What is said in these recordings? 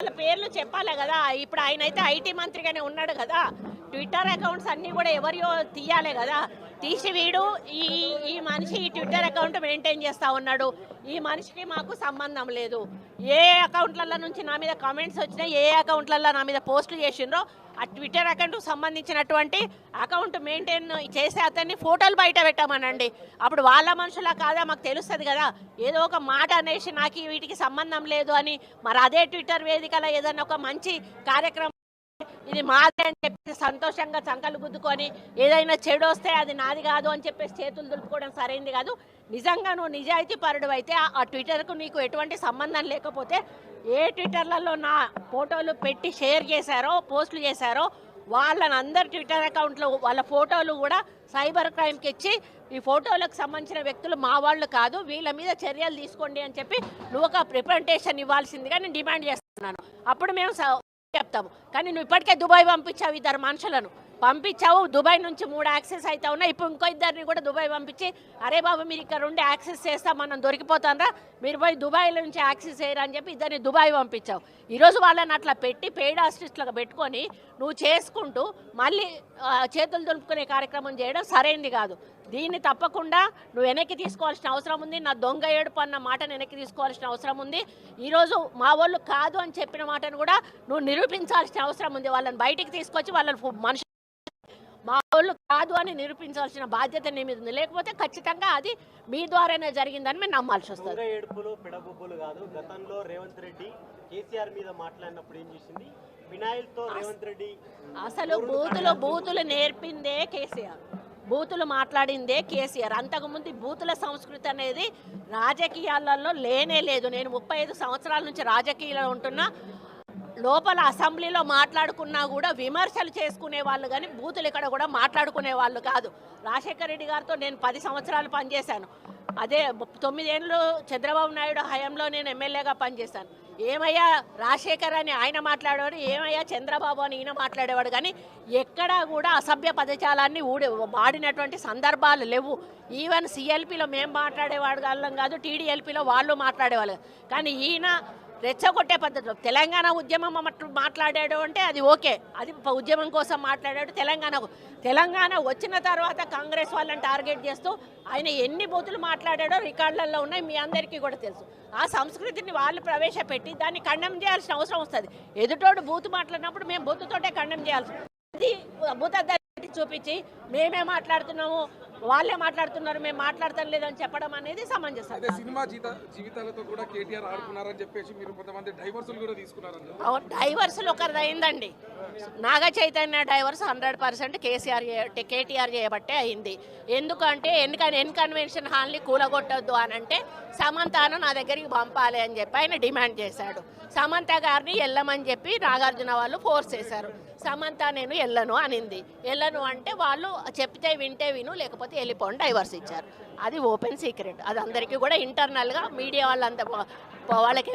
వాళ్ళ పేర్లు చెప్పాలి కదా. ఇప్పుడు ఆయన అయితే ఐటీ మంత్రిగానే ఉన్నాడు కదా. ట్విట్టర్ అకౌంట్స్ అన్నీ కూడా ఎవరియో తీయాలి కదా. తీసి వీడు ఈ ఈ మనిషి ఈ ట్విట్టర్ అకౌంట్ మెయింటైన్ చేస్తూ ఉన్నాడు, ఈ మనిషికి మాకు సంబంధం లేదు, ఏ అకౌంట్లలో నుంచి నా మీద కామెంట్స్ వచ్చినాయి, ఏ అకౌంట్లలో నా మీద పోస్టులు చేసిండ్రో ఆ ట్విట్టర్ అకౌంట్కి సంబంధించినటువంటి అకౌంట్ మెయింటైన్ చేసే అతన్ని ఫోటోలు బయట పెట్టామనండి. అప్పుడు వాళ్ళ మనుషులా కాదా మాకు తెలుస్తుంది కదా. ఏదో ఒక మాట అనేసి నాకు వీటికి సంబంధం లేదు అని మరి అదే ట్విట్టర్ వేదికలో ఏదైనా ఒక మంచి కార్యక్రమం ఇది మాదే అని చెప్పి సంతోషంగా చంకలు గుద్దుకొని ఏదైనా చెడు వస్తే అది నాది కాదు అని చెప్పేసి చేతులు దులుపుకోవడం సరైంది కాదు. నిజంగా నువ్వు నిజాయితీ పరుడు అయితే ఆ ట్విట్టర్కు నీకు ఎటువంటి సంబంధం లేకపోతే ఏ ట్విట్టర్లలో నా ఫోటోలు పెట్టి షేర్ చేశారో పోస్టులు చేశారో వాళ్ళని అందరు ట్విట్టర్ అకౌంట్లో వాళ్ళ ఫోటోలు కూడా సైబర్ క్రైమ్కి ఇచ్చి ఈ ఫోటోలకు సంబంధించిన వ్యక్తులు మా వాళ్ళు కాదు, వీళ్ళ మీద చర్యలు తీసుకోండి అని చెప్పి నువ్వు ఒక రిప్రజెంటేషన్ ఇవ్వాల్సిందిగా నేను డిమాండ్ చేస్తున్నాను. అప్పుడు మేము చెప్తాము. కానీ నువ్వు ఇప్పటికే దుబాయ్ పంపించావు, ఇద్దరు మనుషులను పంపించావు. దుబాయ్ నుంచి 3 యాక్సెస్ అయితే ఉన్నాయి. ఇప్పుడు ఇంకో ఇద్దరిని కూడా దుబాయ్ పంపించి అరే బాబు మీరు ఇక్కడ ఉండి యాక్సెస్ చేస్తా మనం దొరికిపోతాంరా, మీరు పోయి దుబాయ్ నుంచి యాక్సెస్ చేయరా అని చెప్పి ఇద్దరిని దుబాయ్ పంపించావు. ఈరోజు వాళ్ళని అట్లా పెట్టి పెయిడ్ ఆర్టిస్టులుగా పెట్టుకొని నువ్వు చేసుకుంటూ మళ్ళీ చేతులు దులుపుకునే కార్యక్రమం చేయడం సరైంది కాదు. దీన్ని తప్పకుండా నువ్వు వెనక్కి తీసుకోవాల్సిన అవసరం ఉంది. నా దొంగ ఏడుపు అన్న మాటను వెనక్కి తీసుకోవాల్సిన అవసరం ఉంది. ఈరోజు మా వాళ్ళు కాదు అని చెప్పిన మాటను కూడా నువ్వు నిరూపించాల్సిన అవసరం ఉంది. వాళ్ళని బయటికి తీసుకొచ్చి వాళ్ళని మనుషులు మా వాళ్ళు కాదు అని నిరూపించాల్సిన బాధ్యత నీ మీద ఉంది. లేకపోతే ఖచ్చితంగా అది మీ ద్వారానే జరిగిందని మేము నమ్మాల్సి వస్తుంది. ఏడుపులు పెడబొబ్బులు కాదు. గతంలో రేవంత్ రెడ్డి కేసీఆర్ మీద మాట్లాడినప్పుడు ఏం చేసింది, వినాయల్తో రేవంత్ రెడ్డి అసలు బూతులు నేర్పిందే కేసీఆర్, బూతులు మాట్లాడిందే కేసీఆర్. అంతకుముందు బూతుల సంస్కృతి అనేది రాజకీయాలలో లేనే లేదు. నేను 35 సంవత్సరాల నుంచి రాజకీయాల్లో ఉంటున్నా. లోపల అసెంబ్లీలో మాట్లాడుకున్నా కూడా విమర్శలు చేసుకునే వాళ్ళు కానీ బూతులు ఇక్కడ కూడా మాట్లాడుకునే వాళ్ళు కాదు. రాజశేఖర రెడ్డి గారితో నేను 10 సంవత్సరాలు పనిచేశాను. అదే 9 ఏళ్ళు చంద్రబాబు నాయుడు హయాంలో నేను ఎమ్మెల్యేగా పనిచేశాను. ఏమయ్యా రాజశేఖర్ అని ఆయన మాట్లాడేవాడు, ఏమయ్యా చంద్రబాబు అని ఈయన మాట్లాడేవాడు. కానీ ఎక్కడా కూడా అసభ్య పదజాలాన్ని వాడినటువంటి సందర్భాలు లేవు. ఈవెన్ సిఎల్పిలో మేము మాట్లాడేవాడు వాళ్ళం కాదు, టీడీఎల్పీలో వాళ్ళు మాట్లాడేవాళ్ళు. కానీ ఈయన రెచ్చగొట్టే పద్ధతిలో తెలంగాణ ఉద్యమం మాట్లాడాడు అంటే అది ఓకే, అది ఉద్యమం కోసం మాట్లాడాడు. తెలంగాణ వచ్చిన తర్వాత కాంగ్రెస్ వాళ్ళని టార్గెట్ చేస్తూ ఆయన ఎన్ని బూతులు మాట్లాడాడో రికార్డులలో ఉన్నాయి, మీ అందరికీ కూడా తెలుసు. ఆ సంస్కృతిని వాళ్ళు ప్రవేశపెట్టి దాన్ని ఖండం చేయాల్సిన అవసరం వస్తుంది. ఎదుటోడు బూతు మాట్లాడినప్పుడు మేము బూతుతోటే ఖండం చేయాల్సి అది భూత చూపించి మేమే మాట్లాడుతున్నాము వాళ్ళే మాట్లాడుతున్నారు మేము మాట్లాడతాం లేదని చెప్పడం అనేది సమంజసం. సినిమా జీవితాలతో కూడా కేటీఆర్ ఆడుకున్నారని చెప్పేసి మీరు కొంతమంది డైవర్సులు కూడా తీసుకున్నారని. డైవర్సులు ఒకరిది అయిందండి. నాగ చైతన్య డైవర్స్ 100% కేటీఆర్ చేయబట్టే అయింది. ఎందుకంటే ఎన్కన్వెన్షన్ హాల్ని కూలగొట్టద్దు అని అంటే సమంతను నా దగ్గరికి పంపాలి అని చెప్పి ఆయన డిమాండ్ చేశాడు. సమంత గారిని వెళ్ళమని చెప్పి నాగార్జున వాళ్ళు ఫోర్స్ చేశారు. సమంత నేను వెళ్ళను అనింది. వెళ్ళను అంటే వాళ్ళు చెప్తే వింటే విను లేకపోతే వెళ్ళిపోండి డైవర్స్ ఇచ్చారు. అది ఓపెన్ సీక్రెట్, అది అందరికీ కూడా ఇంటర్నల్గా మీడియా వాళ్ళంతా వాళ్ళకి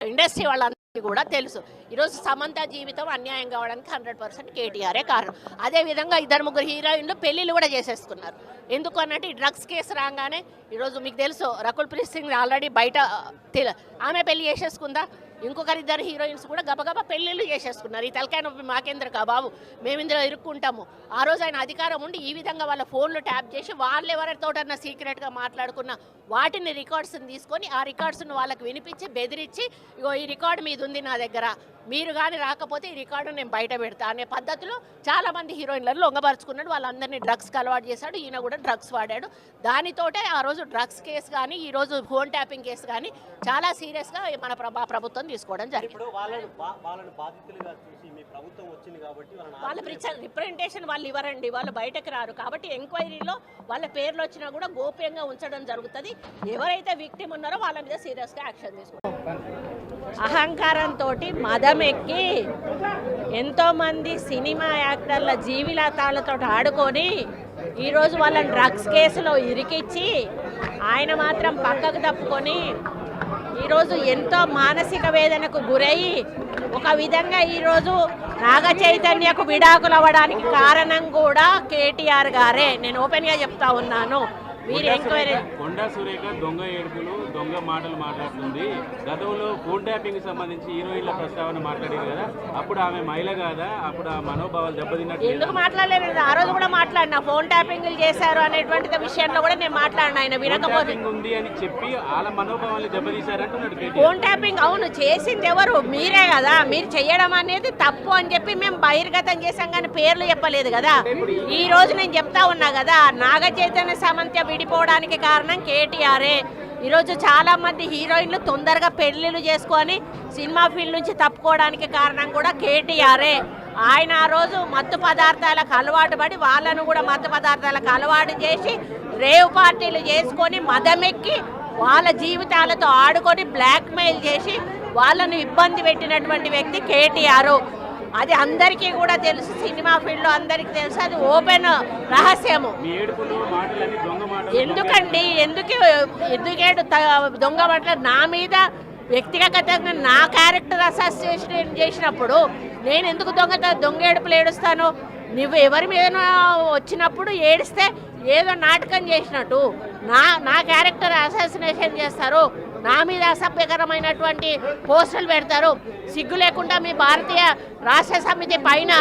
ఇండస్ట్రీ వాళ్ళందరికీ కూడా తెలుసు. ఈరోజు సమంత జీవితం అన్యాయం కావడానికి 100% కేటీఆరే కారణం. అదేవిధంగా 2-3 హీరోయిన్లు పెళ్ళిళ్ళు కూడా చేసేసుకున్నారు. ఎందుకు అన్నట్టు ఈ డ్రగ్స్ కేసు రాగానే ఈరోజు మీకు తెలుసు రకుల్ ప్రీత్ సింగ్ ఆల్రెడీ బయట ఆమె పెళ్లి చేసేసుకుందా. ఇంకొకరు 2 హీరోయిన్స్ కూడా గబగబా పెళ్ళిళ్ళు చేసేసుకున్నారు. ఈ తలకాయ నొప్పి మాకేంద్ర బాబు, మేము ఇందులో ఇరుక్కుంటాము. ఆ రోజు ఆయన అధికారం ఉండి ఈ విధంగా వాళ్ళ ఫోన్లు ట్యాప్ చేసి వాళ్ళు ఎవరితోటన్నా సీక్రెట్గా మాట్లాడుకున్న వాటిని రికార్డ్స్ని తీసుకొని ఆ రికార్డ్స్ను వాళ్ళకి వినిపించి బెదిరించి ఇగో ఈ రికార్డు మీద ఉంది నా దగ్గర, మీరు కానీ రాకపోతే ఈ రికార్డు నేను బయట పెడతా అనే పద్ధతిలో చాలామంది హీరోయిన్లను లొంగపరుచుకున్నాడు. వాళ్ళందరినీ డ్రగ్స్కి అలవాటు చేశాడు. ఈయన కూడా డ్రగ్స్ వాడాడు. దానితోటే ఆ రోజు డ్రగ్స్ కేసు కానీ ఈరోజు ఫోన్ ట్యాపింగ్ కేసు కానీ చాలా సీరియస్గా మన ప్రభుత్వం తీసుకోవడం జరిగింది. వాళ్ళ రిప్రజెంటేషన్ వాళ్ళు ఇవ్వరండి, వాళ్ళు బయటకు రారు. కాబట్టి ఎంక్వైరీలో వాళ్ళ పేర్లు వచ్చినా కూడా గోప్యంగా ఉంచడం జరుగుతుంది. ఎవరైతే విక్టిమ్ ఉన్నారో వాళ్ళ మీద సీరియస్గా యాక్షన్ తీసుకుంటారు. అహంకారంతో మదం ఎక్కి ఎంతోమంది సినిమా యాక్టర్ల జీవితాలతో ఆడుకొని ఈరోజు వాళ్ళని డ్రగ్స్ కేసులో ఇరికిచ్చి ఆయన మాత్రం పక్కకు తప్పుకొని ఈరోజు ఎంతో మానసిక వేదనకు గురయ్యి ఒక విధంగా ఈరోజు నాగ చైతన్యకు విడాకులు అవ్వడానికి కారణం కూడా కేటీఆర్ గారే. నేను ఓపెన్గా చెప్తా ఉన్నాను. మీరు ఎంక్వైరీ కొండా సురేఖ దొంగ ఏడుపులు దొంగ మాటలు మాట్లాడుతుంది. గతంలో ఫోన్ ట్యాపింగ్ సంబంధించి హీరోయిన్ల ప్రస్తావన మాట్లాడారు కదా, అప్పుడు ఆమె మహిళ కాదా, అప్పుడు ఆ మనోభావాలు దెబ్బతిన్నట్టు ఎందుకు మాట్లాడలేదు? ఆ రోజు కూడా మాట్లాడినా, ఫోన్ ట్యాపింగ్లు చేశారు అనేటువంటి విషయంలో కూడా నేను మాట్లాడినా. ఆయన వినకపోతే ఉంది అని చెప్పి వాళ్ళ మనోభావాలు దెబ్బతీశారంటున్నాడు కేటీఆర్. ఫోన్ ట్యాపింగ్ అవును చేసింది ఎవరు? మీరే కదా. మీరు చేయడం అనేది తప్పు అని చెప్పి మేము బహిర్గతం చేశాం, కానీ పేర్లు చెప్పలేదు కదా. ఈ రోజు నేను చెప్తా ఉన్నా కదా, నాగ చైతన్య సమంత విడిపోవడానికి కారణం కేటీఆరే. ఈరోజు చాలా మంది హీరోయిన్లు తొందరగా పెళ్లిళ్ళు చేసుకొని సినిమా ఫీల్డ్ నుంచి తప్పుకోవడానికి కారణం కూడా కేటీఆరే. ఆయన ఆ రోజు మత్తు పదార్థాలకు అలవాటు పడి వాళ్ళను కూడా మత్తు పదార్థాలకు అలవాటు చేసి రేవ్ పార్టీలు చేసుకొని మదమెక్కి వాళ్ళ జీవితాలతో ఆడుకొని బ్లాక్మెయిల్ చేసి వాళ్ళను ఇబ్బంది పెట్టినటువంటి వ్యక్తి కేటీఆర్. అది అందరికీ కూడా తెలుసు, సినిమా ఫీల్డ్లో అందరికీ తెలుసు, అది ఓపెన్ రహస్యము. ఎందుకండి ఎందుకేడు దొంగ మాటలు? నా మీద వ్యక్తిగతంగా నా క్యారెక్టర్ అసోసియేషన్ చేసినప్పుడు నేను ఎందుకు దొంగ ఏడుపులు ఏడుస్తాను? నువ్వు ఎవరి మీద వచ్చినప్పుడు ఏడిస్తే ఏదో నాటకం చేసినట్టు నా క్యారెక్టర్ అసాసినేషన్ చేస్తారు, నా మీద అసభ్యకరమైనటువంటి పోస్టులు పెడతారు. సిగ్గు లేకుండా మీ భారతీయ రాష్ట్ర సమితి పైన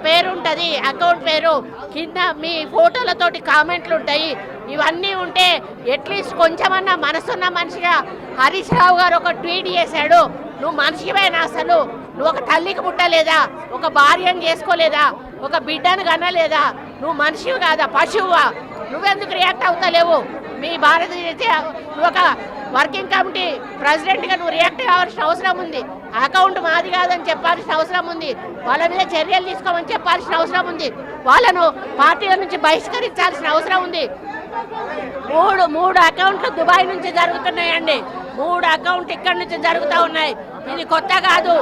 పేరు ఉంటుంది, అకౌంట్ పేరు, కింద మీ ఫోటోలతోటి కామెంట్లు ఉంటాయి. ఇవన్నీ ఉంటే అట్లీస్ట్ కొంచెమన్నా మనసున్న మనిషిగా హరీష్ రావు గారు ఒక ట్వీట్ చేశాడు, నువ్వు మనిషివేనా? అసలు నువ్వు ఒక తల్లికి పుట్టలేదా? ఒక భార్యను చేసుకోలేదా? ఒక బిడ్డను కనలేదా? నువ్వు మనిషివి కాదా? పశువువా? నువ్వెందుకు రియాక్ట్ అవుతలేవు? మీ భారతీయ నువ్వు ఒక వర్కింగ్ కమిటీ ప్రెసిడెంట్గా నువ్వు రియాక్ట్ కావాల్సిన అవసరం ఉంది. అకౌంట్ మాది కాదని చెప్పాల్సిన అవసరం ఉంది. వాళ్ళ మీద చర్యలు తీసుకోమని చెప్పాల్సిన అవసరం ఉంది. వాళ్ళను పార్టీల నుంచి బహిష్కరించాల్సిన అవసరం ఉంది. మూడు అకౌంట్లు దుబాయ్ నుంచి జరుగుతున్నాయండి. 3 అకౌంట్ ఇక్కడి నుంచి జరుగుతూ ఉన్నాయి. ఇది కొత్త కాదు.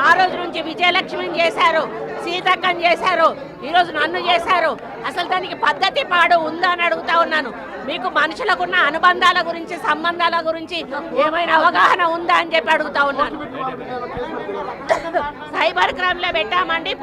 ఆ రోజు నుంచి విజయలక్ష్మిని చేశారు, సీతక్కని చేశారు, ఈరోజు నన్ను చేశారు. అసలు దానికి పద్ధతి పాడు ఉందా అని అడుగుతా ఉన్నాను. మీకు మనుషులకున్న అనుబంధాల గురించి, సంబంధాల గురించి ఏమైనా అవగాహన ఉందా అని చెప్పి అడుగుతా ఉన్నాను. సైబర్ క్రైమ్లో పెట్టామండి.